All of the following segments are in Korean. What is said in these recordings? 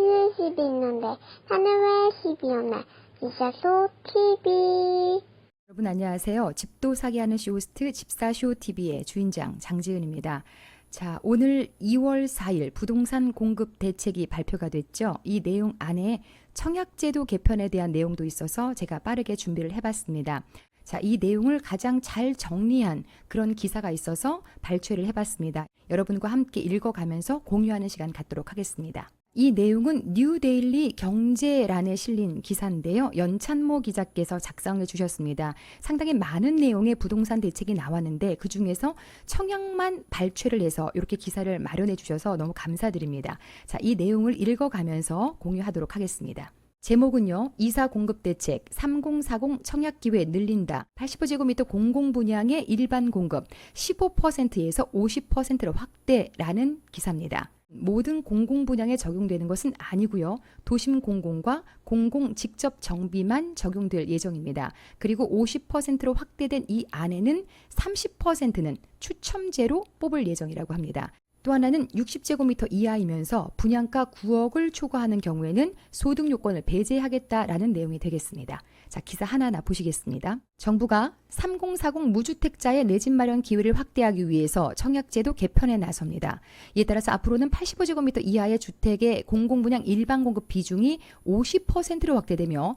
하늘에는 10이 있는데 나는 왜 10이 없나? 집사쇼 TV. 여러분 안녕하세요. 집도 사기하는 쇼호스트 집사쇼TV의 주인장 장지은입니다. 자, 오늘 2월 4일 부동산 공급 대책이 발표가 됐죠. 이 내용 안에 청약제도 개편에 대한 내용도 있어서 제가 빠르게 준비를 해봤습니다. 자, 이 내용을 가장 잘 정리한 그런 기사가 있어서 발췌를 해봤습니다. 여러분과 함께 읽어가면서 공유하는 시간 갖도록 하겠습니다. 이 내용은 뉴데일리 경제란에 실린 기사인데요. 연찬모 기자께서 작성해 주셨습니다. 상당히 많은 내용의 부동산 대책이 나왔는데 그중에서 청약만 발췌를 해서 이렇게 기사를 마련해 주셔서 너무 감사드립니다. 자, 이 내용을 읽어가면서 공유하도록 하겠습니다. 제목은요. 이사 공급 대책 3040 청약 기회 늘린다. 85제곱미터 공공 분양의 일반 공급 15%에서 50%로 확대라는 기사입니다. 모든 공공 분양에 적용되는 것은 아니고요. 도심 공공과 공공 직접 정비만 적용될 예정입니다. 그리고 50%로 확대된 이 안에는 30%는 추첨제로 뽑을 예정이라고 합니다. 또 하나는 60제곱미터 이하이면서 분양가 9억을 초과하는 경우에는 소득 요건을 배제하겠다라는 내용이 되겠습니다. 자, 기사 하나하나 보시겠습니다. 정부가 3040 무주택자의 내 집 마련 기회를 확대하기 위해서 청약제도 개편에 나섭니다. 이에 따라서 앞으로는 85제곱미터 이하의 주택의 공공분양 일반 공급 비중이 50%로 확대되며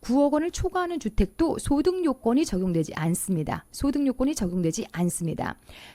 9억 원을 초과하는 주택도 소득 요건이 적용되지 않습니다.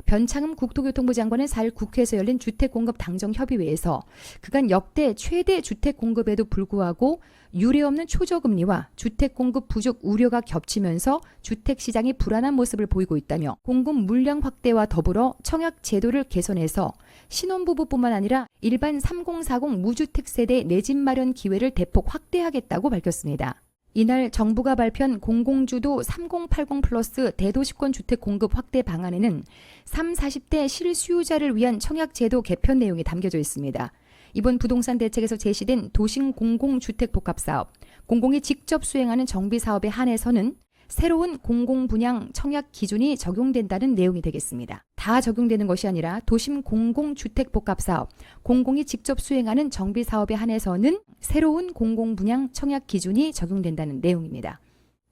변창흠 국토교통부 장관은 4일 국회에서 열린 주택공급당정협의회에서 그간 역대 최대 주택공급에도 불구하고 유례 없는 초저금리와 주택공급 부족 우려가 겹치면서 주택시장이 불안한 모습을 보이고 있다며 공급 물량 확대와 더불어 청약 제도를 개선해서 신혼부부뿐만 아니라 일반 3040 무주택 세대 내 집 마련 기회를 대폭 확대하겠다고 밝혔습니다. 이날 정부가 발표한 공공주도 3080 플러스 대도시권 주택 공급 확대 방안에는 30, 40대 실수요자를 위한 청약제도 개편 내용이 담겨져 있습니다. 이번 부동산 대책에서 제시된 도심 공공주택복합사업, 공공이 직접 수행하는 정비사업에 한해서는 새로운 공공분양 청약 기준이 적용된다는 내용이 되겠습니다. 다 적용되는 것이 아니라 도심 공공주택복합사업, 공공이 직접 수행하는 정비사업에 한해서는 새로운 공공분양 청약 기준이 적용된다는 내용입니다.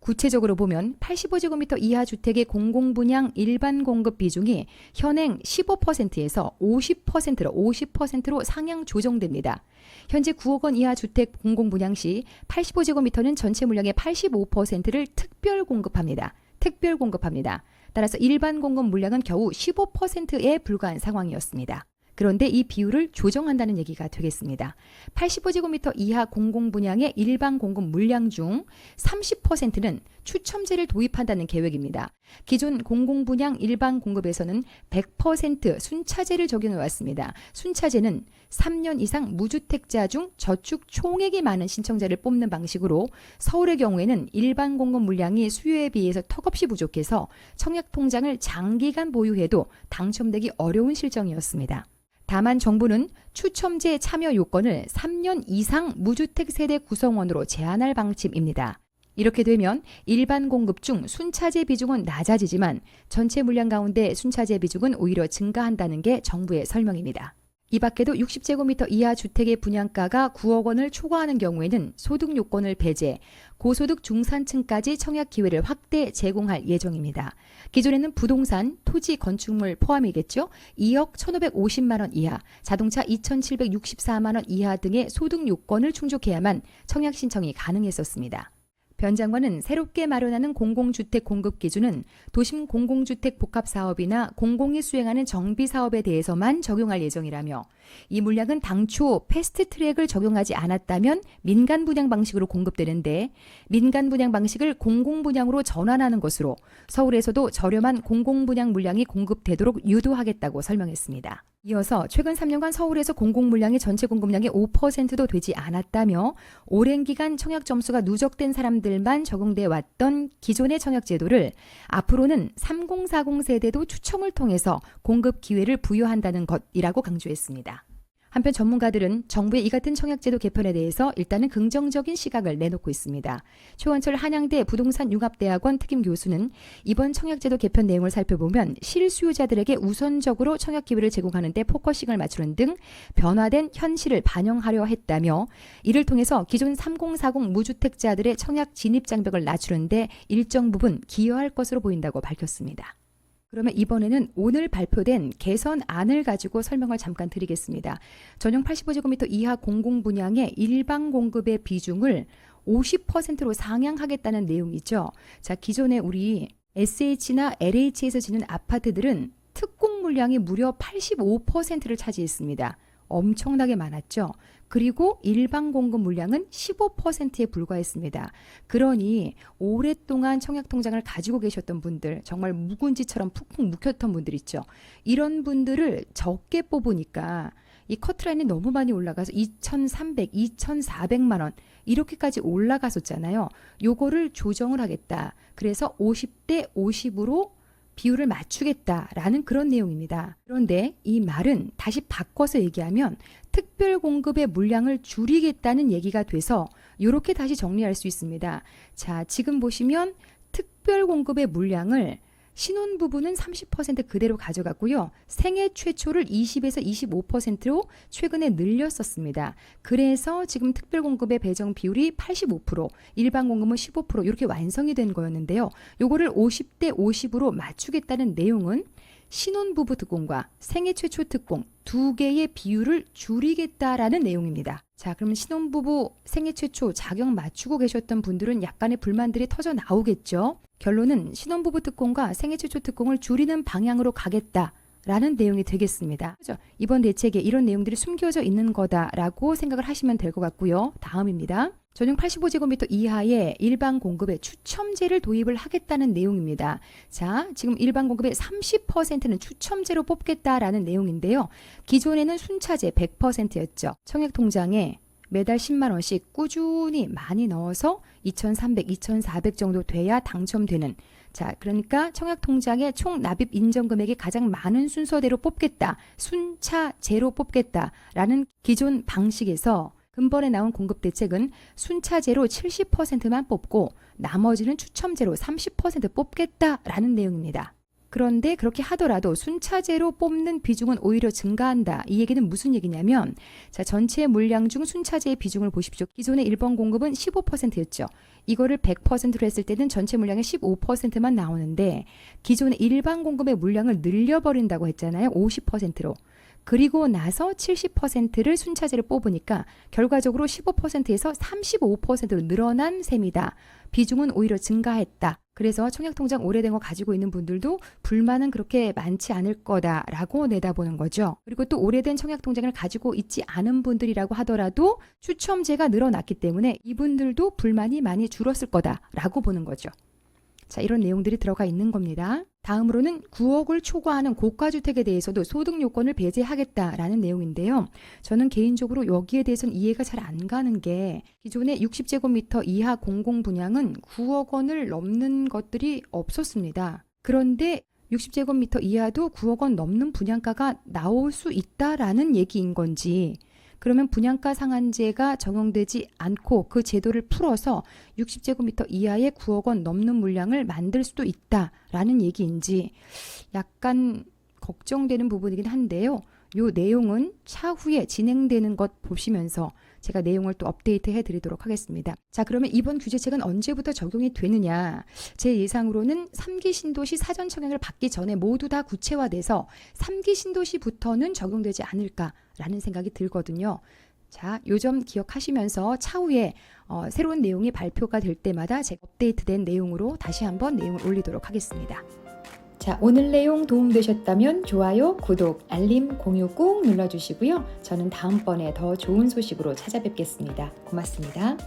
구체적으로 보면 85제곱미터 이하 주택의 공공분양 일반 공급 비중이 현행 15%에서 50%로 상향 조정됩니다. 현재 9억 원 이하 주택 공공분양 시 85제곱미터는 전체 물량의 85%를 특별 공급합니다. 따라서 일반 공급 물량은 겨우 15%에 불과한 상황이었습니다. 그런데 이 비율을 조정한다는 얘기가 되겠습니다. 85제곱미터 이하 공공분양의 일반 공급 물량 중 30%는 추첨제를 도입한다는 계획입니다. 기존 공공분양 일반 공급에서는 100% 순차제를 적용해 왔습니다. 순차제는 3년 이상 무주택자 중 저축 총액이 많은 신청자를 뽑는 방식으로 서울의 경우에는 일반 공급 물량이 수요에 비해서 턱없이 부족해서 청약 통장을 장기간 보유해도 당첨되기 어려운 실정이었습니다. 다만 정부는 추첨제 참여 요건을 3년 이상 무주택 세대 구성원으로 제한할 방침입니다. 이렇게 되면 일반 공급 중 순차제 비중은 낮아지지만 전체 물량 가운데 순차제 비중은 오히려 증가한다는 게 정부의 설명입니다. 이 밖에도 60제곱미터 이하 주택의 분양가가 9억 원을 초과하는 경우에는 소득 요건을 배제, 고소득 중산층까지 청약 기회를 확대 제공할 예정입니다. 기존에는 부동산, 토지, 건축물 포함이겠죠. 2억 1,550만 원 이하, 자동차 2,764만 원 이하 등의 소득 요건을 충족해야만 청약 신청이 가능했었습니다. 변 장관은 새롭게 마련하는 공공주택 공급 기준은 도심 공공주택 복합사업이나 공공이 수행하는 정비사업에 대해서만 적용할 예정이라며 이 물량은 당초 패스트트랙을 적용하지 않았다면 민간 분양 방식으로 공급되는데 민간 분양 방식을 공공분양으로 전환하는 것으로 서울에서도 저렴한 공공분양 물량이 공급되도록 유도하겠다고 설명했습니다. 이어서 최근 3년간 서울에서 공공물량이 전체 공급량의 5%도 되지 않았다며 오랜 기간 청약 점수가 누적된 사람들만 적용돼 왔던 기존의 청약 제도를 앞으로는 3040 세대도 추첨을 통해서 공급 기회를 부여한다는 것이라고 강조했습니다. 한편 전문가들은 정부의 이 같은 청약제도 개편에 대해서 일단은 긍정적인 시각을 내놓고 있습니다. 최원철 한양대 부동산융합대학원 특임 교수는 이번 청약제도 개편 내용을 살펴보면 실수요자들에게 우선적으로 청약 기회를 제공하는 데 포커싱을 맞추는 등 변화된 현실을 반영하려 했다며 이를 통해서 기존 3040 무주택자들의 청약 진입 장벽을 낮추는 데 일정 부분 기여할 것으로 보인다고 밝혔습니다. 그러면 이번에는 오늘 발표된 개선안을 가지고 설명을 잠깐 드리겠습니다. 전용 85제곱미터 이하 공공분양의 일반 공급의 비중을 50%로 상향하겠다는 내용이죠. 자, 기존에 우리 SH나 LH에서 짓는 아파트들은 특공 물량이 무려 85%를 차지했습니다. 엄청나게 많았죠. 그리고 일반 공급 물량은 15%에 불과했습니다. 그러니 오랫동안 청약통장을 가지고 계셨던 분들, 정말 묵은지처럼 푹푹 묵혔던 분들 있죠. 이런 분들을 적게 뽑으니까 이 커트라인이 너무 많이 올라가서 2,300, 2,400만 원 이렇게까지 올라갔었잖아요. 요거를 조정을 하겠다. 그래서 50대 50으로 비율을 맞추겠다라는 그런 내용입니다. 그런데 이 말은 다시 바꿔서 얘기하면 특별 공급의 물량을 줄이겠다는 얘기가 돼서 이렇게 다시 정리할 수 있습니다. 자, 지금 보시면 특별 공급의 물량을 신혼부부는 30% 그대로 가져갔고요. 생애 최초를 20에서 25%로 최근에 늘렸었습니다. 그래서 지금 특별공급의 배정 비율이 85%, 일반 공급은 15% 이렇게 완성이 된 거였는데요. 요거를 50대 50으로 맞추겠다는 내용은 신혼부부 특공과 생애 최초 특공 두 개의 비율을 줄이겠다라는 내용입니다. 자, 그러면 신혼부부 생애 최초 자격 맞추고 계셨던 분들은 약간의 불만들이 터져 나오겠죠. 결론은 신혼부부 특공과 생애 최초 특공을 줄이는 방향으로 가겠다라는 내용이 되겠습니다. 그렇죠? 이번 대책에 이런 내용들이 숨겨져 있는 거다라고 생각을 하시면 될 것 같고요. 다음입니다. 전용 85제곱미터 이하의 일반 공급에 추첨제를 도입을 하겠다는 내용입니다. 자, 지금 일반 공급의 30%는 추첨제로 뽑겠다라는 내용인데요. 기존에는 순차제 100%였죠. 청약통장에 매달 10만 원씩 꾸준히 많이 넣어서 2,300, 2,400 정도 돼야 당첨되는, 자, 그러니까 청약통장의 총 납입 인정 금액이 가장 많은 순서대로 뽑겠다, 순차제로 뽑겠다라는 기존 방식에서 근본에 나온 공급 대책은 순차제로 70%만 뽑고 나머지는 추첨제로 30% 뽑겠다라는 내용입니다. 그런데 그렇게 하더라도 순차제로 뽑는 비중은 오히려 증가한다. 이 얘기는 무슨 얘기냐면, 자, 전체 물량 중 순차제의 비중을 보십시오. 기존의 일반 공급은 15%였죠. 이거를 100%로 했을 때는 전체 물량의 15%만 나오는데 기존의 일반 공급의 물량을 늘려버린다고 했잖아요. 50%로. 그리고 나서 70%를 순차제로 뽑으니까 결과적으로 15%에서 35%로 늘어난 셈이다. 비중은 오히려 증가했다. 그래서 청약통장 오래된 거 가지고 있는 분들도 불만은 그렇게 많지 않을 거다라고 내다보는 거죠. 그리고 또 오래된 청약통장을 가지고 있지 않은 분들이라고 하더라도 추첨제가 늘어났기 때문에 이분들도 불만이 많이 줄었을 거다라고 보는 거죠. 자, 이런 내용들이 들어가 있는 겁니다. 다음으로는 9억을 초과하는 고가주택에 대해서도 소득 요건을 배제하겠다라는 내용인데요. 저는 개인적으로 여기에 대해서는 이해가 잘 안 가는 게 기존의 60제곱미터 이하 공공분양은 9억 원을 넘는 것들이 없었습니다. 그런데 60제곱미터 이하도 9억 원 넘는 분양가가 나올 수 있다라는 얘기인 건지, 그러면 분양가 상한제가 적용되지 않고 그 제도를 풀어서 60제곱미터 이하의 9억 원 넘는 물량을 만들 수도 있다라는 얘기인지 약간 걱정되는 부분이긴 한데요. 이 내용은 차후에 진행되는 것 보시면서 제가 내용을 또 업데이트 해드리도록 하겠습니다. 자, 그러면 이번 규제책은 언제부터 적용이 되느냐? 제 예상으로는 3기 신도시 사전 청약을 받기 전에 모두 다 구체화돼서 3기 신도시부터는 적용되지 않을까라는 생각이 들거든요. 자, 요 점 기억하시면서 차후에 새로운 내용이 발표가 될 때마다 제가 업데이트된 내용으로 다시 한번 내용을 올리도록 하겠습니다. 자, 오늘 내용 도움되셨다면 좋아요, 구독, 알림, 공유 꾹 눌러주시고요. 저는 다음번에 더 좋은 소식으로 찾아뵙겠습니다. 고맙습니다.